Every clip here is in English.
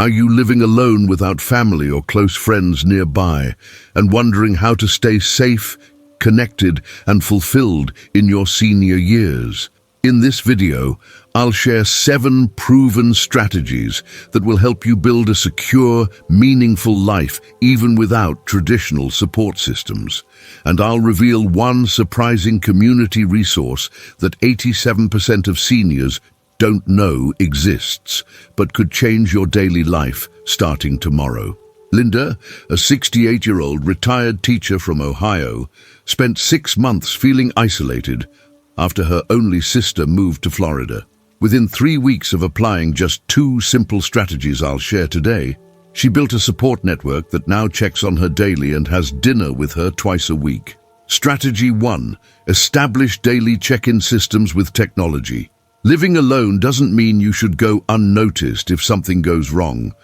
Are you living alone without family or close friends nearby and wondering how to stay safe, connected, and fulfilled in your senior years? In this video, I'll share 7 proven strategies that will help you build a secure, meaningful life even without traditional support systems. And I'll reveal one surprising community resource that 87% of seniors don't know exists, but could change your daily life starting tomorrow. Linda, a 68-year-old retired teacher from Ohio, spent 6 months feeling isolated after her only sister moved to Florida. Within 3 weeks of applying just 2 simple strategies I'll share today, she built a support network that now checks on her daily and has dinner with her twice a week. Strategy 1. Establish daily check-in systems with technology. Living alone doesn't mean you should go unnoticed if something goes wrong.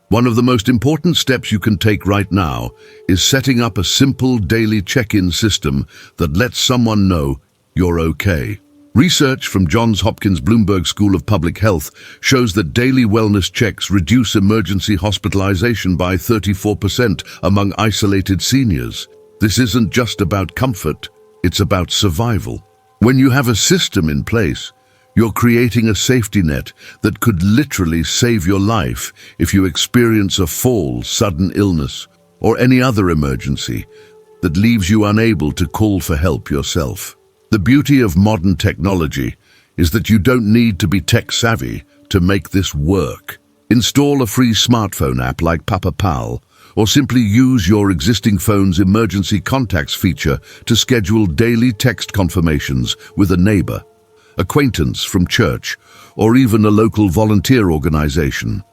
One of the most important steps you can take right now is setting up a simple daily check-in system that lets someone know you're okay. Research from Johns Hopkins Bloomberg School of Public Health shows that daily wellness checks reduce emergency hospitalization by 34% among isolated seniors. This isn't just about comfort, it's about survival. When you have a system in place, you're creating a safety net that could literally save your life if you experience a fall, sudden illness, or any other emergency that leaves you unable to call for help yourself. The beauty of modern technology is that you don't need to be tech-savvy to make this work. Install a free smartphone app like Papa Pal, or simply use your existing phone's emergency contacts feature to schedule daily text confirmations with a neighbor, acquaintance from church, or even a local volunteer organization.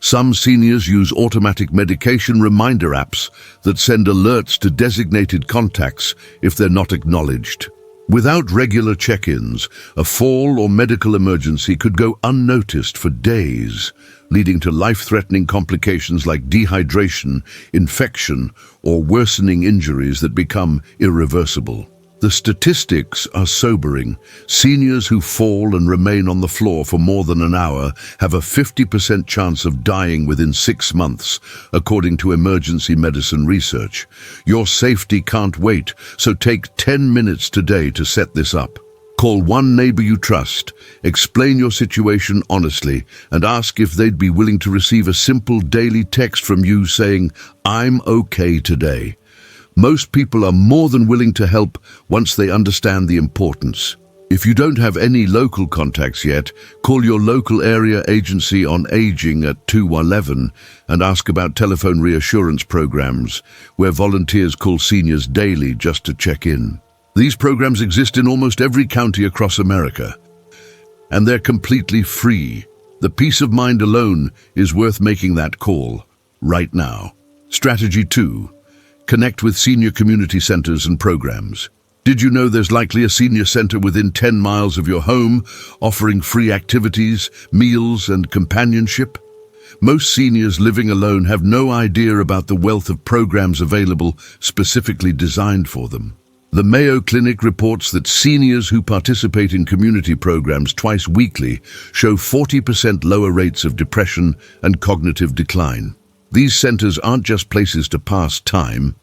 Some seniors use automatic medication reminder apps that send alerts to designated contacts if they're not acknowledged. Without regular check-ins, a fall or medical emergency could go unnoticed for days, leading to life-threatening complications like dehydration, infection, or worsening injuries that become irreversible. The statistics are sobering. Seniors who fall and remain on the floor for more than an hour have a 50% chance of dying within 6 months, according to emergency medicine research. Your safety can't wait, so take 10 minutes today to set this up. Call one neighbor you trust, explain your situation honestly, and ask if they'd be willing to receive a simple daily text from you saying, "I'm okay today." Most people are more than willing to help once they understand the importance. If you don't have any local contacts yet, call your local area agency on aging at 211 and ask about telephone reassurance programs, where volunteers call seniors daily just to check in. These programs exist in almost every county across America, and they're completely free. The peace of mind alone is worth making that call right now. Strategy 2. Connect with senior community centers and programs. Did you know there's likely a senior center within 10 miles of your home, offering free activities, meals, and companionship? Most seniors living alone have no idea about the wealth of programs available specifically designed for them. The Mayo Clinic reports that seniors who participate in community programs twice weekly show 40% lower rates of depression and cognitive decline. These centers aren't just places to pass time,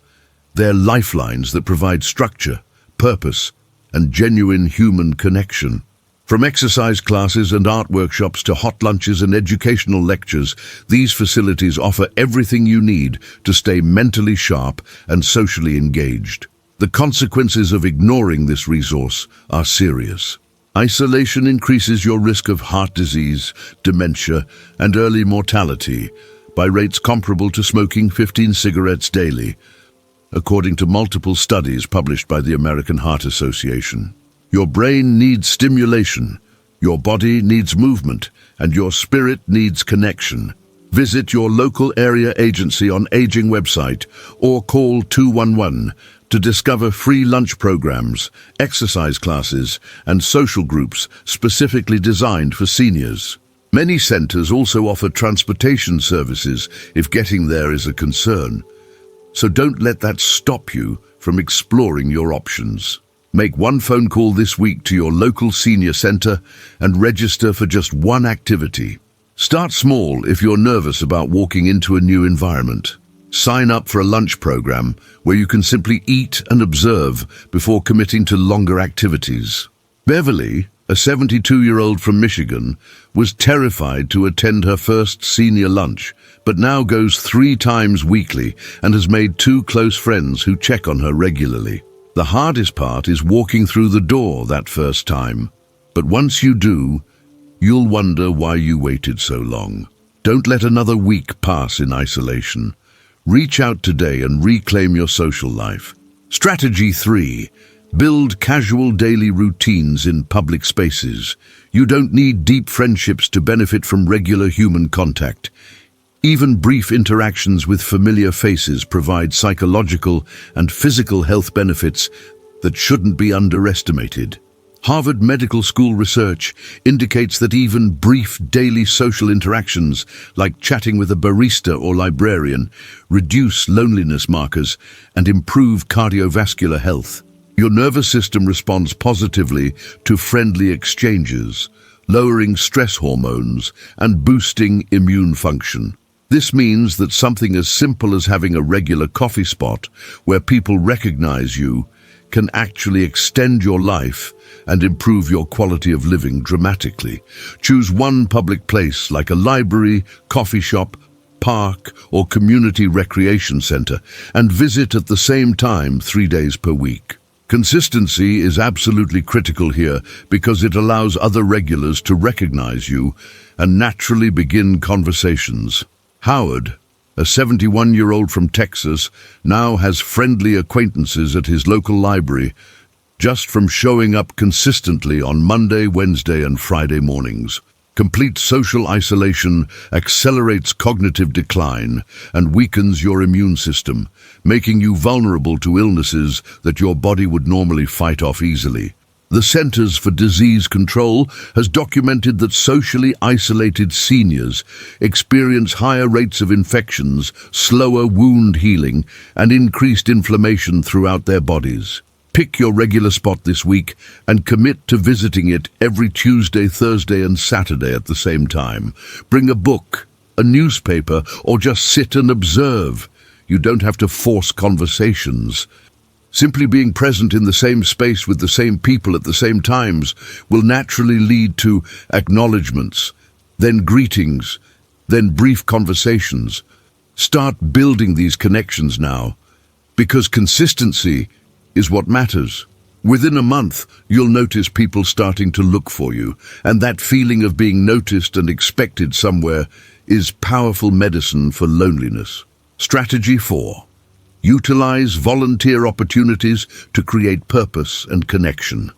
they're lifelines that provide structure, purpose, and genuine human connection. From exercise classes and art workshops to hot lunches and educational lectures, these facilities offer everything you need to stay mentally sharp and socially engaged. The consequences of ignoring this resource are serious. Isolation increases your risk of heart disease, dementia, and early mortality by rates comparable to smoking 15 cigarettes daily, according to multiple studies published by the American Heart Association. Your brain needs stimulation, your body needs movement, and your spirit needs connection. Visit your local area agency on aging website or call 211 to discover free lunch programs, exercise classes, and social groups specifically designed for seniors. Many centers also offer transportation services if getting there is a concern. So don't let that stop you from exploring your options. Make one phone call this week to your local senior center and register for just one activity. Start small if you're nervous about walking into a new environment. Sign up for a lunch program where you can simply eat and observe before committing to longer activities. Beverly, a 72-year-old from Michigan, was terrified to attend her first senior lunch, but now goes 3 times weekly and has made 2 close friends who check on her regularly. The hardest part is walking through the door that first time. But once you do, you'll wonder why you waited so long. Don't let another week pass in isolation. Reach out today and reclaim your social life. Strategy 3. Build casual daily routines in public spaces. You don't need deep friendships to benefit from regular human contact. Even brief interactions with familiar faces provide psychological and physical health benefits that shouldn't be underestimated. Harvard Medical School research indicates that even brief daily social interactions, like chatting with a barista or librarian, reduce loneliness markers and improve cardiovascular health. Your nervous system responds positively to friendly exchanges, lowering stress hormones and boosting immune function. This means that something as simple as having a regular coffee spot where people recognize you can actually extend your life and improve your quality of living dramatically. Choose one public place like a library, coffee shop, park, or community recreation center and visit at the same time 3 days per week. Consistency is absolutely critical here because it allows other regulars to recognize you and naturally begin conversations. Howard, a 71-year-old from Texas, now has friendly acquaintances at his local library just from showing up consistently on Monday, Wednesday, and Friday mornings. Complete social isolation accelerates cognitive decline and weakens your immune system, making you vulnerable to illnesses that your body would normally fight off easily. The Centers for Disease Control has documented that socially isolated seniors experience higher rates of infections, slower wound healing, and increased inflammation throughout their bodies. Pick your regular spot this week and commit to visiting it every Tuesday, Thursday, and Saturday at the same time. Bring a book, a newspaper, or just sit and observe. You don't have to force conversations. Simply being present in the same space with the same people at the same times will naturally lead to acknowledgements, then greetings, then brief conversations. Start building these connections now, because consistency is what matters. Within a month, you'll notice people starting to look for you, and that feeling of being noticed and expected somewhere is powerful medicine for loneliness. Strategy 4. Utilize volunteer opportunities to create purpose and connection.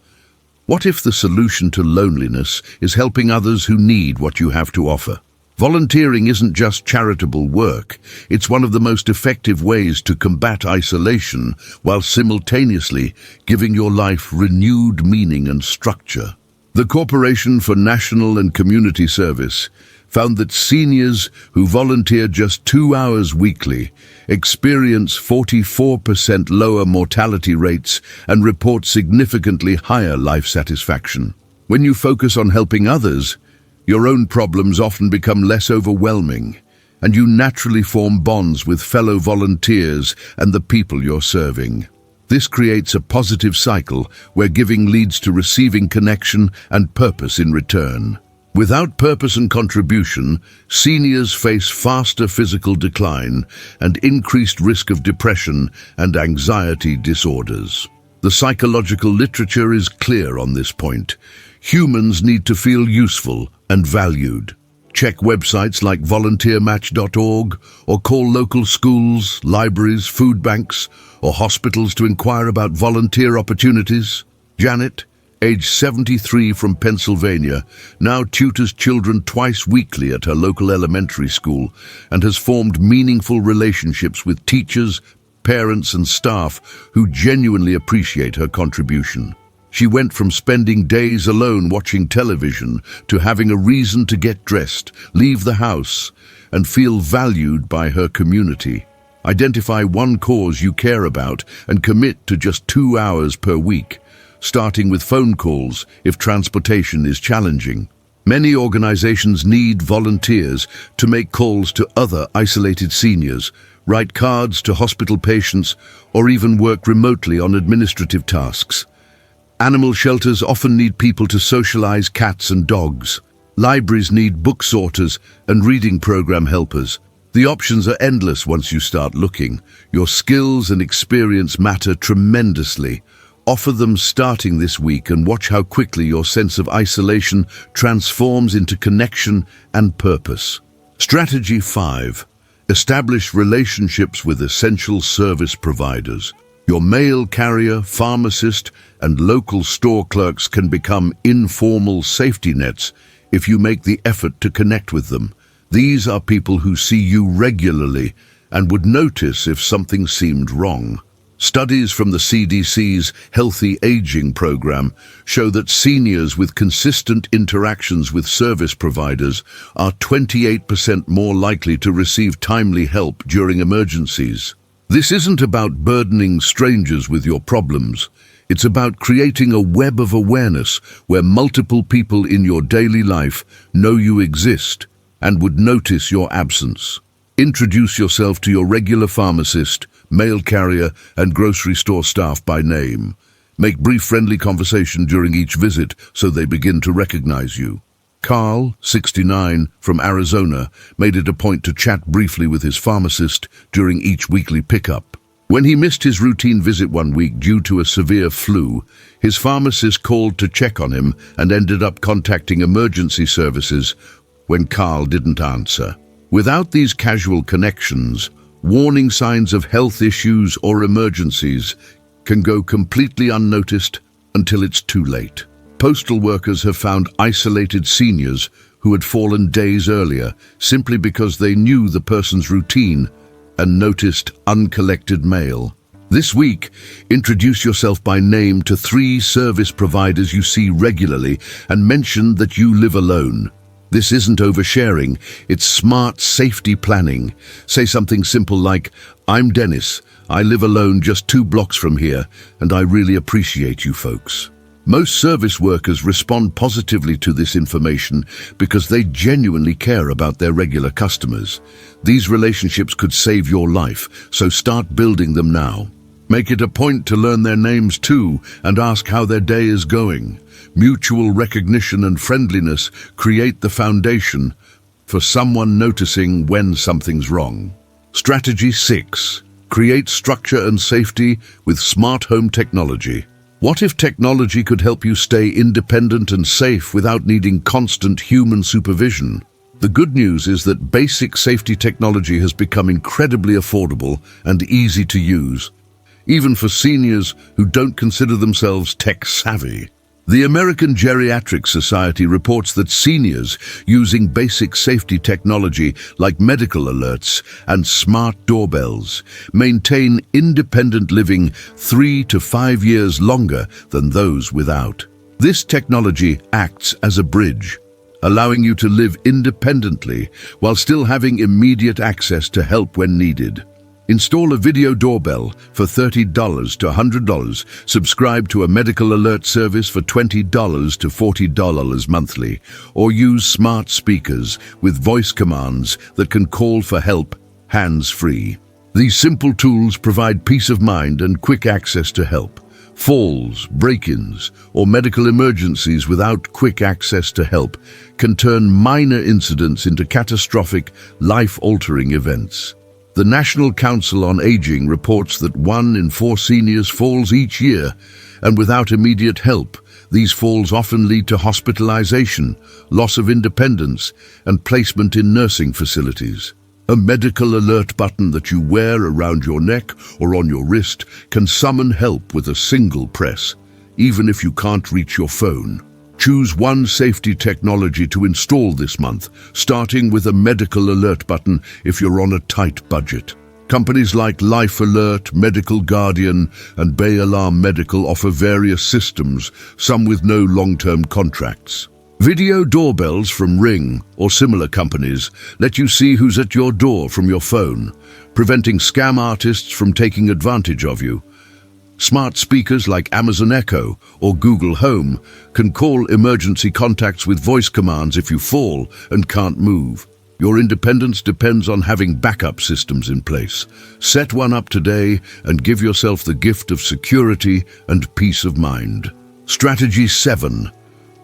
What if the solution to loneliness is helping others who need what you have to offer? Volunteering isn't just charitable work, it's one of the most effective ways to combat isolation while simultaneously giving your life renewed meaning and structure. The Corporation for National and Community Service found that seniors who volunteer just 2 hours weekly experience 44% lower mortality rates and report significantly higher life satisfaction. When you focus on helping others, your own problems often become less overwhelming, and you naturally form bonds with fellow volunteers and the people you're serving. This creates a positive cycle where giving leads to receiving connection and purpose in return. Without purpose and contribution, seniors face faster physical decline and increased risk of depression and anxiety disorders. The psychological literature is clear on this point. Humans need to feel useful and valued. Check websites like volunteermatch.org or call local schools, libraries, food banks, or hospitals to inquire about volunteer opportunities. Janet, age 73 from Pennsylvania, now tutors children twice weekly at her local elementary school and has formed meaningful relationships with teachers, parents, and staff who genuinely appreciate her contribution. She went from spending days alone watching television to having a reason to get dressed, leave the house, and feel valued by her community. Identify one cause you care about and commit to just 2 hours per week, starting with phone calls if transportation is challenging. Many organizations need volunteers to make calls to other isolated seniors, write cards to hospital patients, or even work remotely on administrative tasks. Animal shelters often need people to socialize cats and dogs. Libraries need book sorters and reading program helpers. The options are endless once you start looking. Your skills and experience matter tremendously. Offer them starting this week and watch how quickly your sense of isolation transforms into connection and purpose. Strategy 5. Establish relationships with essential service providers. Your mail carrier, pharmacist, and local store clerks can become informal safety nets if you make the effort to connect with them. These are people who see you regularly and would notice if something seemed wrong. Studies from the CDC's Healthy Aging program show that seniors with consistent interactions with service providers are 28% more likely to receive timely help during emergencies. This isn't about burdening strangers with your problems. It's about creating a web of awareness where multiple people in your daily life know you exist and would notice your absence. Introduce yourself to your regular pharmacist, mail carrier, and grocery store staff by name. Make brief friendly conversation during each visit so they begin to recognize you. Carl, 69, from Arizona, made it a point to chat briefly with his pharmacist during each weekly pickup. When he missed his routine visit one week due to a severe flu, his pharmacist called to check on him and ended up contacting emergency services when Carl didn't answer. Without these casual connections, warning signs of health issues or emergencies can go completely unnoticed until it's too late. Postal workers have found isolated seniors who had fallen days earlier simply because they knew the person's routine and noticed uncollected mail. This week, introduce yourself by name to 3 service providers you see regularly and mention that you live alone. This isn't oversharing, it's smart safety planning. Say something simple like, "I'm Dennis, I live alone just 2 blocks from here, and I really appreciate you folks." Most service workers respond positively to this information because they genuinely care about their regular customers. These relationships could save your life, so start building them now. Make it a point to learn their names too and ask how their day is going. Mutual recognition and friendliness create the foundation for someone noticing when something's wrong. Strategy 6. Create structure and safety with smart home technology. What if technology could help you stay independent and safe without needing constant human supervision? The good news is that basic safety technology has become incredibly affordable and easy to use, even for seniors who don't consider themselves tech-savvy. The American Geriatric Society reports that seniors using basic safety technology like medical alerts and smart doorbells maintain independent living 3 to 5 years longer than those without. This technology acts as a bridge, allowing you to live independently while still having immediate access to help when needed. Install a video doorbell for $30 to $100, subscribe to a medical alert service for $20 to $40 monthly, or use smart speakers with voice commands that can call for help hands-free. These simple tools provide peace of mind and quick access to help. Falls, break-ins, or medical emergencies without quick access to help can turn minor incidents into catastrophic, life-altering events. The National Council on Aging reports that 1 in 4 seniors falls each year, and without immediate help, these falls often lead to hospitalization, loss of independence, and placement in nursing facilities. A medical alert button that you wear around your neck or on your wrist can summon help with a single press, even if you can't reach your phone. Choose one safety technology to install this month, starting with a medical alert button if you're on a tight budget. Companies like Life Alert, Medical Guardian, and Bay Alarm Medical offer various systems, some with no long-term contracts. Video doorbells from Ring or similar companies let you see who's at your door from your phone, preventing scam artists from taking advantage of you. Smart speakers like Amazon Echo or Google Home can call emergency contacts with voice commands if you fall and can't move. Your independence depends on having backup systems in place. Set one up today and give yourself the gift of security and peace of mind. Strategy 7.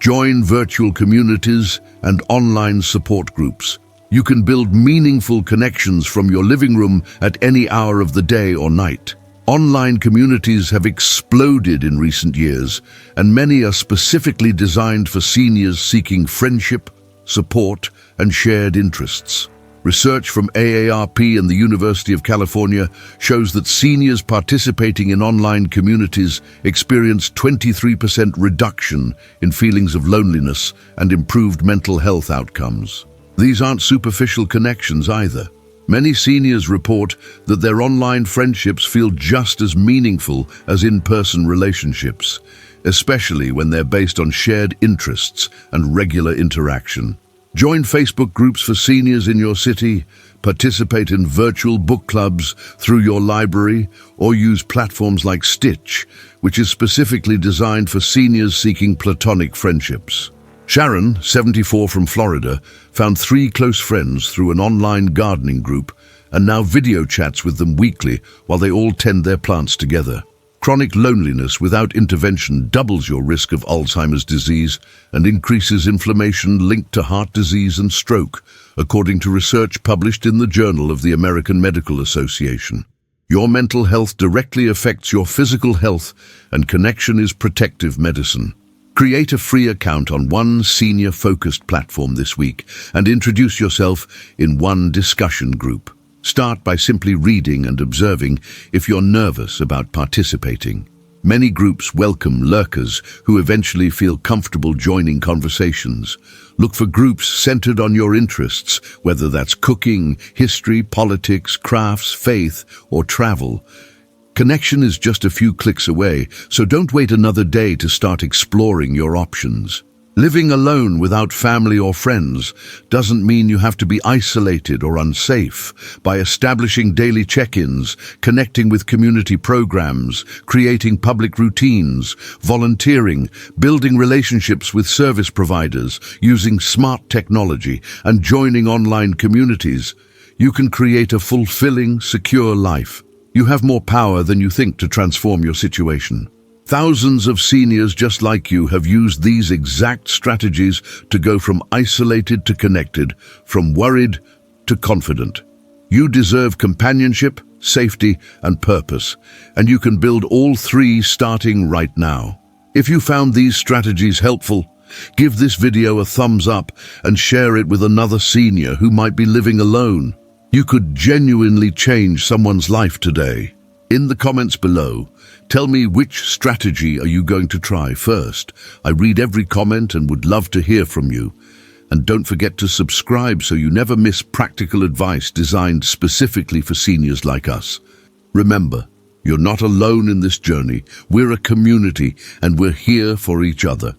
Join virtual communities and online support groups. You can build meaningful connections from your living room at any hour of the day or night. Online communities have exploded in recent years, and many are specifically designed for seniors seeking friendship, support, and shared interests. Research from AARP and the University of California shows that seniors participating in online communities experience 23% reduction in feelings of loneliness and improved mental health outcomes. These aren't superficial connections either. Many seniors report that their online friendships feel just as meaningful as in-person relationships, especially when they're based on shared interests and regular interaction. Join Facebook groups for seniors in your city, participate in virtual book clubs through your library, or use platforms like Stitch, which is specifically designed for seniors seeking platonic friendships. Sharon, 74 from Florida, found 3 close friends through an online gardening group and now video chats with them weekly while they all tend their plants together. Chronic loneliness without intervention doubles your risk of Alzheimer's disease and increases inflammation linked to heart disease and stroke, according to research published in the Journal of the American Medical Association. Your mental health directly affects your physical health, and connection is protective medicine. Create a free account on one senior-focused platform this week and introduce yourself in one discussion group. Start by simply reading and observing if you're nervous about participating. Many groups welcome lurkers who eventually feel comfortable joining conversations. Look for groups centered on your interests, whether that's cooking, history, politics, crafts, faith, or travel. Connection is just a few clicks away, so don't wait another day to start exploring your options. Living alone without family or friends doesn't mean you have to be isolated or unsafe. By establishing daily check-ins, connecting with community programs, creating public routines, volunteering, building relationships with service providers, using smart technology, and joining online communities, you can create a fulfilling, secure life. You have more power than you think to transform your situation. Thousands of seniors just like you have used these exact strategies to go from isolated to connected, from worried to confident. You deserve companionship, safety, and purpose, and you can build all 3 starting right now. If you found these strategies helpful, give this video a thumbs up and share it with another senior who might be living alone. You could genuinely change someone's life today. In the comments below, tell me which strategy are you going to try first. I read every comment and would love to hear from you. And don't forget to subscribe so you never miss practical advice designed specifically for seniors like us. Remember, you're not alone in this journey. We're a community and we're here for each other.